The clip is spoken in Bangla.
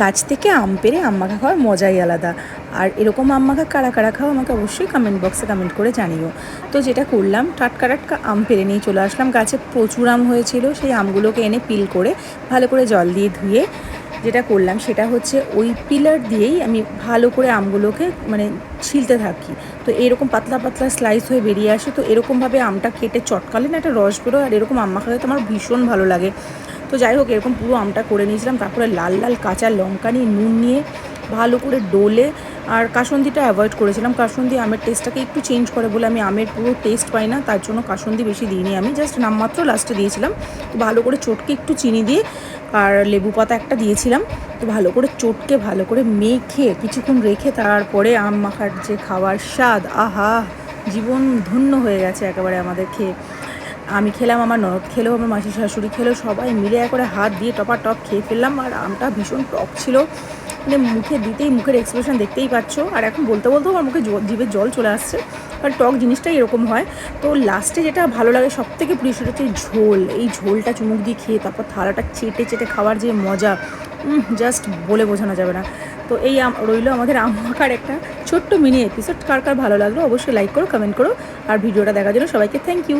গাছ থেকে আম পেড়ে আম মাখা খাওয়ার মজাই আলাদা। আর এরকম আম মাখা কারা কারা খাও আমাকে অবশ্যই কমেন্ট বক্সে কমেন্ট করে জানিও। তো যেটা করলাম, টাটকা টাটকা আম পেড়ে নিয়ে চলে আসলাম। গাছে প্রচুর আম হয়েছিল, সেই আমগুলোকে এনে পিল করে ভালো করে জল দিয়ে ধুয়ে যেটা করলাম সেটা হচ্ছে ওই পিলার দিয়েই আমি ভালো করে আমগুলোকে মানে ছিলতে থাকি। তো এরকম পাতলা পাতলা স্লাইস হয়ে বেরিয়ে আসে। তো এরকমভাবে আমটা কেটে চটকালে না একটা রস বেরোয়, আর এরকম আম মাখা খেতে আমার ভীষণ ভালো লাগে। তো যাই হোক, এরকম পুরো আমটা করে নিয়েছিলাম। তারপরে লাল লাল কাঁচা লঙ্কা নিয়ে নুন নিয়ে ভালো করে ডলে, আর কাসুন্দিটা অ্যাভয়েড করেছিলাম। কাসুন্দি আমের টেস্টটাকে একটু চেঞ্জ করে বলে আমি আমের পুরো টেস্ট পাই না, তার জন্য কাসুন্দি বেশি দিইনি, আমি জাস্ট নামমাত্র লাস্টে দিয়েছিলাম। তো ভালো করে চটকে একটু চিনি দিয়ে আর লেবু পাতা একটা দিয়েছিলাম। তো ভালো করে চটকে ভালো করে মেখে কিছুক্ষণ রেখে তারপরে আম মাখার যে খাওয়ার স্বাদ, আহা, জীবন ধন্য হয়ে গেছে একেবারে আমাদের খেয়ে। আমি খেলাম, আমার ননদ খেলো, আমার মাসি শাশুড়ি খেলো, সবাই মিলে করে হাত দিয়ে টপা টপ খেয়ে ফেললাম। আর আমটা ভীষণ টক ছিল, মানে মুখে দিতেই মুখের এক্সপ্রেশন দেখতেই পাচ্ছ। আর এখন বলতে বলতেও আমার মুখে জিভের জল চলে আসছে, আর টক জিনিসটাই এরকম হয়। তো লাস্টে যেটা ভালো লাগে সব থেকে প্রিয় সেটা হচ্ছে ঝোল। এই ঝোলটা চুমুক দিয়ে খেয়ে তারপর থালাটা চেটে চেটে খাওয়ার যে মজা, জাস্ট বলে বোঝানো যাবে না। তো এই রইলো আমাদের আম মাখার একটা ছোট্ট মিনি এপিসোড। কার কার ভালো লাগলো অবশ্যই লাইক করো, কমেন্ট করো, আর ভিডিওটা দেখার জন্য সবাইকে থ্যাংক ইউ।